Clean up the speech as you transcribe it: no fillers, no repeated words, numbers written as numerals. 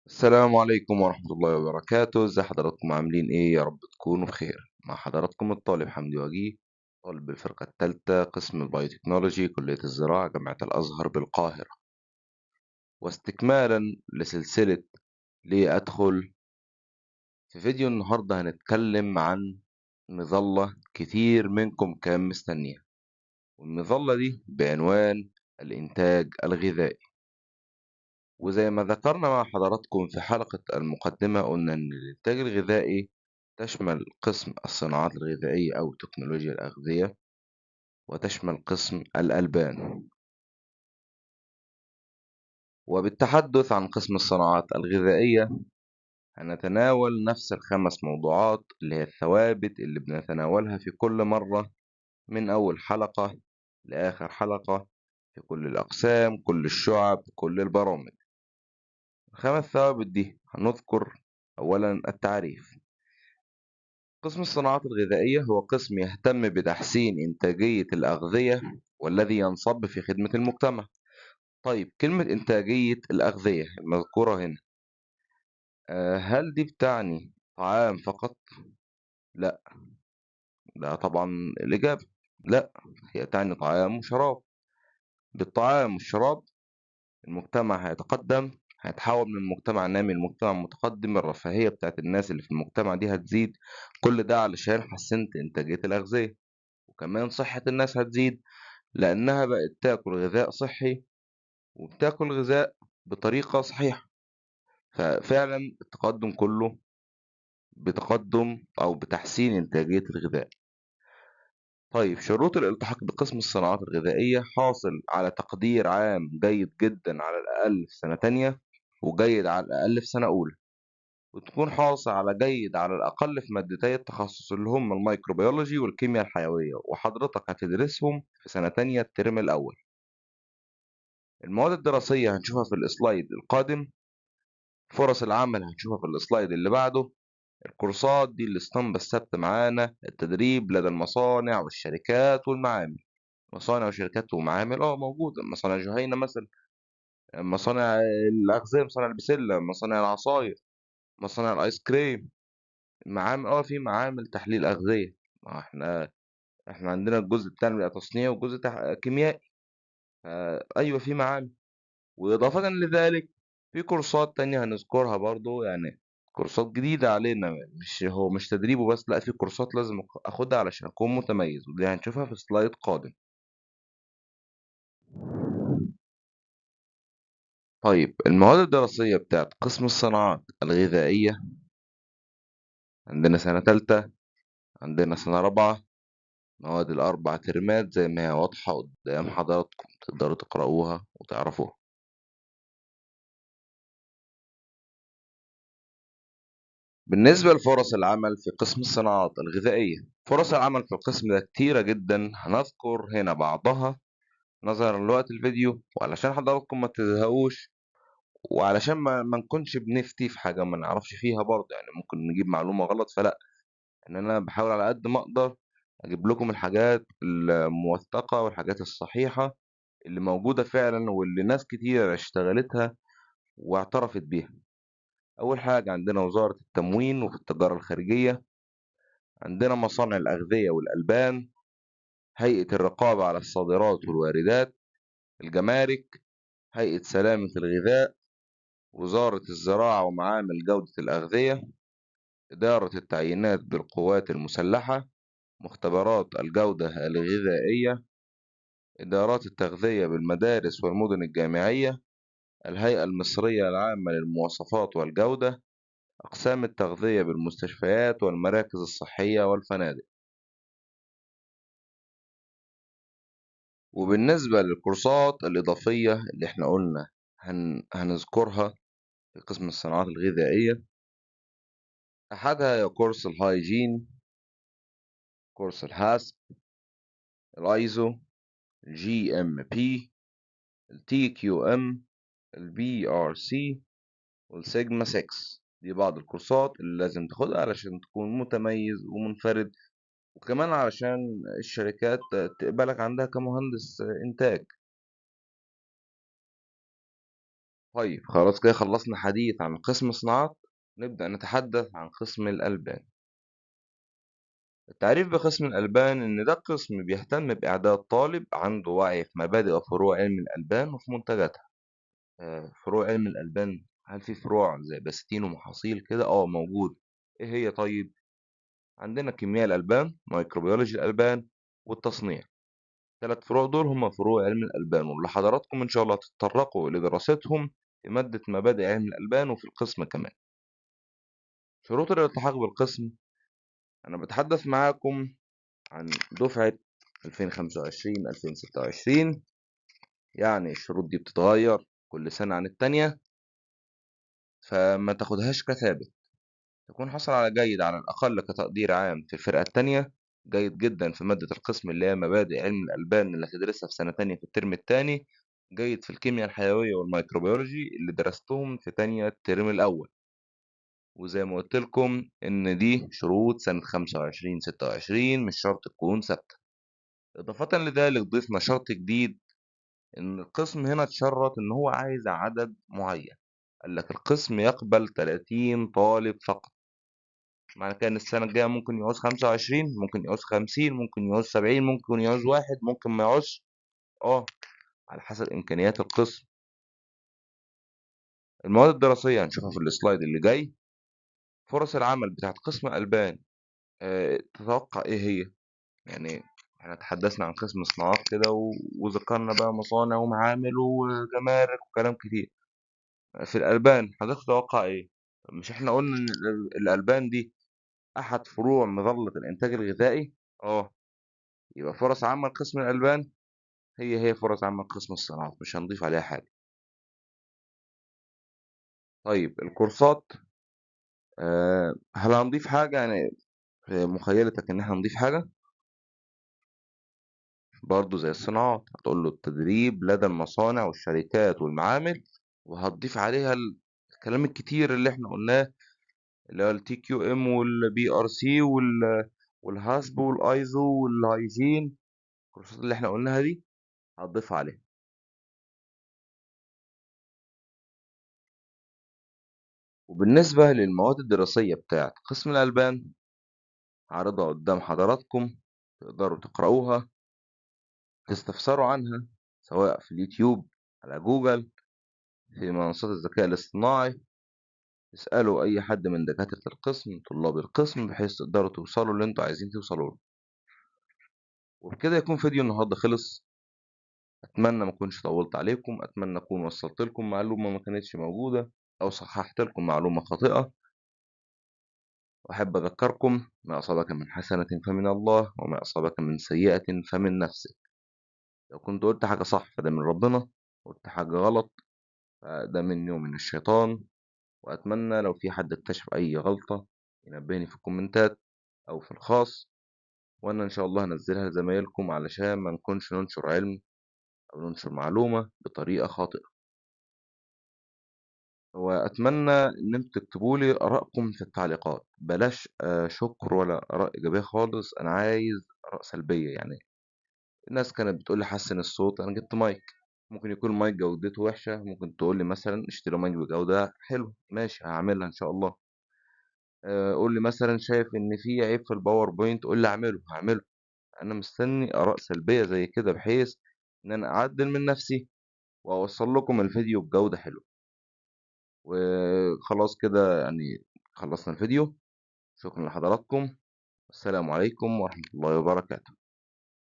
السلام عليكم ورحمة الله وبركاته. ازي حضراتكم؟ عاملين ايه؟ يا رب تكونوا بخير. مع حضراتكم الطالب حمدي وجيه، طالب الفرقة الثالثة قسم البايوتكنولوجي كلية الزراعة جامعة الأزهر بالقاهرة. واستكمالا لسلسلة ليه أدخل، في فيديو النهاردة هنتكلم عن مظلة كتير منكم كان مستنيها، والمظلة دي بعنوان الإنتاج الغذائي. وزي ما ذكرنا مع حضراتكم في حلقة المقدمة، قلنا إن الإنتاج الغذائي تشمل قسم الصناعات الغذائية أو تكنولوجيا الأغذية، وتشمل قسم الألبان. وبالتحدث عن قسم الصناعات الغذائية هنتناول نفس الخمس موضوعات اللي هي الثوابت اللي بنتناولها في كل مرة، من أول حلقة لآخر حلقة، في كل الأقسام، كل الشعب، كل البرامج. الخمس ثوابت دي هنذكر أولا التعريف. قسم الصناعات الغذائية هو قسم يهتم بتحسين إنتاجية الأغذية والذي ينصب في خدمة المجتمع. طيب، كلمة إنتاجية الأغذية المذكورة هنا، هل دي بتعني طعام فقط؟ لا، لا طبعا الإجابة لا، هي تعني طعام وشراب. بالطعام والشراب المجتمع هيتقدم، هيتحول من مجتمع نامي لمجتمع متقدم، الرفاهية بتاعت الناس اللي في المجتمع دي هتزيد. كل ده علشان حسنت إنتاجية الأغذية، وكمان صحة الناس هتزيد لأنها بقت تاكل غذاء صحي، وبتاكل غذاء بطريقة صحيحة. ففعلا التقدم كله بتقدم أو بتحسين إنتاجية الغذاء. طيب، شروط الالتحاق بقسم الصناعات الغذائية: حاصل على تقدير عام جيد جدا على الأقل في سنة تانية، وجيد على الأقل في سنة أولى، وتكون حاصل على جيد على الأقل في مادتي التخصص اللي هم الميكروبيولوجي والكيمياء الحيوية، وحضرتك هتدرسهم في سنة تانية الترم الأول. المواد الدراسية هنشوفها في السلايد القادم، فرص العمل هنشوفها في السلايد اللي بعده. الكورسات دي الاسطمبة الثابتة معانا: التدريب لدى المصانع والشركات والمعامل. مصانع وشركات ومعامل موجودة، مصانع جهينة مثلا، مصانع الأغذية، مصانع البسلة، مصانع العصاير، مصانع الآيس كريم. معامل في معامل تحليل أغذية. ما احنا عندنا الجزء بتاعنا بيبقى تصنيع وجزء كيميائي. أيوة في معامل. وإضافة لذلك في كورسات تانية هنذكرها برضو، يعني كورسات جديدة علينا، مش تدريبه بس، لا، في كورسات لازم أخدها علشان أكون متميز، ودي هنشوفها في سلايد قادم. طيب، المواد الدراسية بتاعت قسم الصناعات الغذائية: عندنا سنة تالتة، عندنا سنة رابعة. مواد الأربع ترمات زي ما هي واضحة قدام حضراتكم، تقدروا تقرأوها وتعرفوها. بالنسبة لفرص العمل في قسم الصناعات الغذائية، فرص العمل في القسم ده كتيرة جدا، هنذكر هنا بعضها نظرا لوقت الفيديو، وعلشان حضراتكم ما تزهقوش، وعلشان ما نكونش بنفتي في حاجة ما نعرفش فيها برضه، يعني ممكن نجيب معلومة غلط. فلا، ان انا بحاول على قد ما اقدر اجيب لكم الحاجات الموثقة والحاجات الصحيحة اللي موجودة فعلا، واللي ناس كتير اشتغلتها واعترفت بيها. اول حاجة عندنا وزارة التموين وفي التجارة الخارجية، عندنا مصانع الأغذية والألبان، هيئة الرقابة على الصادرات والواردات، الجمارك، هيئة سلامة الغذاء، وزارة الزراعة ومعامل جودة الأغذية، إدارة التعيينات بالقوات المسلحة، مختبرات الجودة الغذائية، إدارات التغذية بالمدارس والمدن الجامعية، الهيئة المصرية العامة للمواصفات والجودة، أقسام التغذية بالمستشفيات والمراكز الصحية والفنادق. وبالنسبة للكورسات الإضافية اللي احنا قلنا هنذكرها في قسم الصناعات الغذائية، أحدها يا كورس الهايجين، كورس الهاسب، الايزو، الجي ام بي، التي كيو ام، البي ار سي، والسيجما 6. دي بعض الكورسات اللي لازم تاخدها علشان تكون متميز ومنفرد، وكمان علشان الشركات تقبلك عندها كمهندس إنتاج. طيب خلاص كده خلصنا حديث عن قسم الصناعات. نبدأ نتحدث عن قسم الألبان. التعريف بقسم الألبان إن ده قسم بيهتم بإعداد طالب عنده وعي في مبادئ وفروع علم الألبان وفي منتجاتها. فروع علم الألبان، هل في فروع زي بستين ومحاصيل كده؟ موجود. إيه هي طيب؟ عندنا كيمياء الألبان، ميكروبيولوجي الألبان، والتصنيع. ثلاث فروع دول هم فروع علم الألبان، واللي حضراتكم إن شاء الله تتطرقوا لدراستهم في مادة مبادئ علم الألبان وفي القسم كمان. شروط الالتحاق بالقسم، أنا بتحدث معاكم عن دفعة 2025 2026. يعني الشروط دي بتتغير كل سنة عن التانية، فما تاخدهاش كثابت. تكون حصل على جيد على الأقل كتقدير عام في الفرقة التانية، جيد جدا في مادة القسم اللي هي مبادئ علم الألبان اللي هتدرسها في سنة تانية في الترم التاني، جيد في الكيمياء الحيوية والميكروبيولوجي اللي درستهم في تانية الترم الأول. وزي ما قلت لكم إن دي شروط سنة 25 26، مش شرط تكون ثابتة. إضافة لذلك ضفنا شرط جديد، إن القسم هنا اتشرط إن هو عايز عدد معين. قال لك القسم يقبل 30 طالب فقط. معنى كده إن السنة الجاية ممكن يعوز 25، ممكن يعوز 50، ممكن يعوز 70، ممكن يعوز واحد، ممكن ما يعوزش. اه على حسب إمكانيات القسم. المواد الدراسية هنشوفها في السلايد اللي جاي. فرص العمل بتاعت قسم ألبان، تتوقع إيه هي؟ يعني احنا تحدثنا عن قسم صناعات كده وذكرنا بقى مصانع ومعامل وجمارك وكلام كتير. في الألبان حضرتك تتوقع إيه؟ مش احنا قلنا إن الألبان دي أحد فروع مظلة الإنتاج الغذائي؟ اه يبقى فرص عمل قسم الألبان هي فرص عمل قسم الصناعات، مش هنضيف عليها حاجة. طيب الكورسات، هل هنضيف حاجة يعني في مخيلتك إن احنا نضيف حاجة؟ برضو زي الصناعات هتقول له التدريب لدى المصانع والشركات والمعامل، وهتضيف عليها الكلام الكتير اللي احنا قلناه، اللي هو التي كيو ام والبي ار سي والهاسب والايزو والهايجين. الكورسات اللي احنا قلناها دي هتضيفها عليها. وبالنسبة للمواد الدراسية بتاعت قسم الألبان، عارضها قدام حضراتكم، تقدروا تقرأوها، تستفسروا عنها، سواء في اليوتيوب، على جوجل، في منصات الذكاء الاصطناعي. اسألوا أي حد من دكاترة القسم، طلاب القسم، بحيث تقدروا توصلوا اللي انتوا عايزين توصلوا له. وبكده يكون فيديو النهاردة خلص. أتمنى ما أكونش طولت عليكم، أتمنى أكون وصلت لكم معلومة ما كانتش موجودة، أو صححت لكم معلومة خاطئة. وأحب أذكركم: ما أصابك من حسنة فمن الله، وما أصابك من سيئة فمن نفسك. لو كنت قلت حاجة صح فده من ربنا، قلت حاجة غلط فده مني ومن الشيطان. وأتمنى لو في حد اكتشف أي غلطة ينبهني في الكومنتات أو في الخاص، وأنا إن شاء الله هنزلها لزمايلكم علشان ما نكونش ننشر علم أو ننشر معلومة بطريقة خاطئة. وأتمنى إن انتوا تكتبوا لي آرائكم في التعليقات، بلاش شكر ولا آراء إيجابية خالص، أنا عايز آراء سلبية. يعني الناس كانت بتقول لي حسن الصوت، أنا جبت مايك، ممكن يكون المايك جودته وحشة، ممكن تقول لي مثلا اشتري مايك بجودة حلوة، ماشي هعملها إن شاء الله. قول لي مثلا شايف إن في عيب في الباوربوينت، قول لي أعمله هعمله. أنا مستني آراء سلبية زي كده، بحيث إن أنا أعدل من نفسي وأوصل لكم الفيديو بجودة حلوة. وخلاص كده يعني خلصنا الفيديو. شكرا لحضراتكم، السلام عليكم ورحمة الله وبركاته.